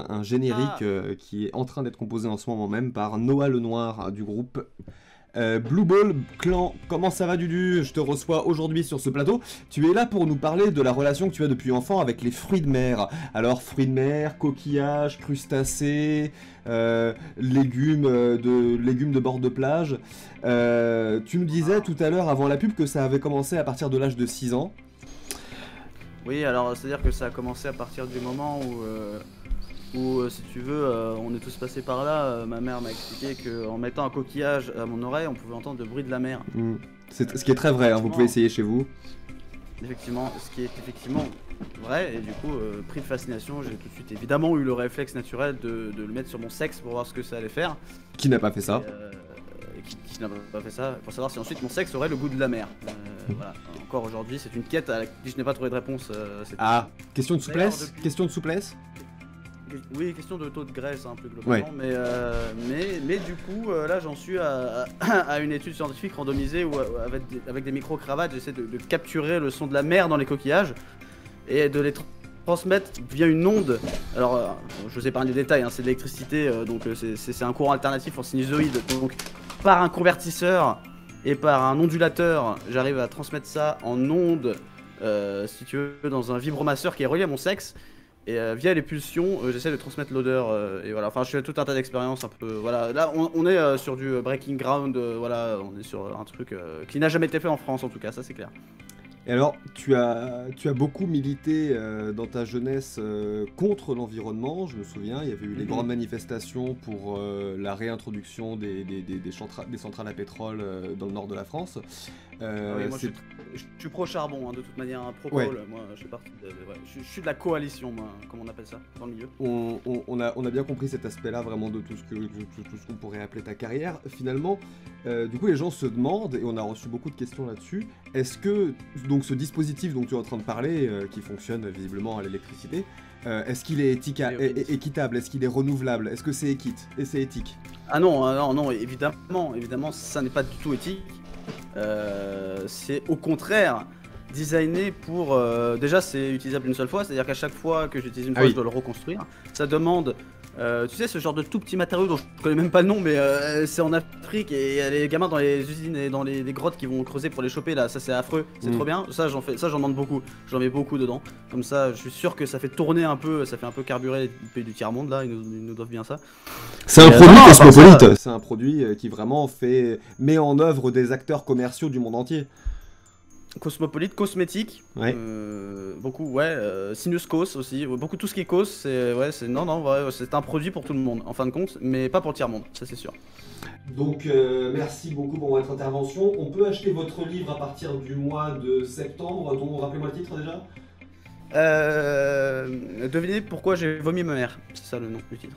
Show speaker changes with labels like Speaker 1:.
Speaker 1: Un générique qui est en train d'être composé en ce moment même par Noah Lenoir du groupe Blue Ball Clan. Comment ça va, Dudu? Je te reçois aujourd'hui sur ce plateau. Tu es là pour nous parler de la relation que tu as depuis enfant avec les fruits de mer. Alors, fruits de mer, coquillages, crustacés, légumes de bord de plage. Tu nous disais tout à l'heure avant la pub que ça avait commencé à partir de l'âge de 6 ans.
Speaker 2: Oui, alors c'est-à-dire que ça a commencé à partir du moment où si tu veux, on est tous passés par là. Ma mère m'a expliqué qu'en mettant un coquillage à mon oreille, on pouvait entendre le bruit de la mer.
Speaker 1: Ce qui est très vrai, hein, vous pouvez essayer chez vous.
Speaker 2: Effectivement, ce qui est effectivement vrai, et du coup, pris de fascination, j'ai tout de suite évidemment eu le réflexe naturel de le mettre sur mon sexe pour voir ce que ça allait faire.
Speaker 1: Qui n'a pas fait ça?
Speaker 2: Qui n'a pas fait ça, pour savoir si ensuite mon sexe aurait le goût de la mer. Voilà. Encore aujourd'hui, c'est une quête à laquelle je n'ai pas trouvé de réponse.
Speaker 1: Question de souplesse? Question de souplesse?
Speaker 2: Oui, question de taux de graisse, hein, plus globalement. Ouais. Mais du coup, là j'en suis à une étude scientifique randomisée où avec des micro-cravates, j'essaie de capturer le son de la mer dans les coquillages et de les transmettre via une onde. Alors, je vous épargne les détails, hein, c'est de l'électricité, donc c'est un courant alternatif en sinusoïde. Donc, par un convertisseur et par un ondulateur, j'arrive à transmettre ça en onde, si tu veux, dans un vibromasseur qui est relié à mon sexe. Et via les pulsions, j'essaie de transmettre l'odeur, et voilà, enfin je fais tout un tas d'expériences un peu, voilà, là on est sur du breaking ground, voilà, on est sur un truc qui n'a jamais été fait en France en tout cas, ça c'est clair.
Speaker 1: Et alors, tu as beaucoup milité dans ta jeunesse contre l'environnement, je me souviens, il y avait eu les grandes manifestations pour la réintroduction des centrales à pétrole dans le nord de la France.
Speaker 2: Oui, moi je suis pro-charbon, hein, de toute manière, pro-coal, moi je fais partie je suis de la coalition, moi, comme on appelle ça, dans le milieu.
Speaker 1: On a bien compris cet aspect-là vraiment de tout ce qu'on pourrait appeler ta carrière. Finalement, du coup les gens se demandent, et on a reçu beaucoup de questions là-dessus, est-ce que donc ce dispositif dont tu es en train de parler, qui fonctionne visiblement à l'électricité, est-ce qu'il est équitable, est-ce qu'il est renouvelable, est-ce que c'est éthique?
Speaker 2: Ah non, évidemment, ça n'est pas du tout éthique. C'est au contraire designé pour... déjà c'est utilisable une seule fois, c'est à dire qu'à chaque fois que j'utilise une fois je dois le reconstruire. Ça demande, tu sais, ce genre de tout petit matériau dont je connais même pas le nom, mais c'est en Afrique et y a les gamins dans les usines et dans les grottes qui vont creuser pour les choper là, ça c'est affreux, c'est trop bien. Ça j'en demande beaucoup, j'en mets beaucoup dedans. Comme ça je suis sûr que ça fait tourner un peu, ça fait un peu carburer les pays du tiers-monde là, ils nous doivent bien ça.
Speaker 1: C'est un produit cosmopolite. C'est un produit qui vraiment met en œuvre des acteurs commerciaux du monde entier.
Speaker 2: Cosmopolite, cosmétique, beaucoup, Sinus Cos aussi, beaucoup tout ce qui est cos, c'est un produit pour tout le monde en fin de compte, mais pas pour le tiers-monde, ça c'est sûr.
Speaker 1: Donc merci beaucoup pour votre intervention. On peut acheter votre livre à partir du mois de septembre, dont rappelez-moi le titre déjà.
Speaker 2: Devinez pourquoi j'ai vomi ma mère, c'est ça le nom du titre.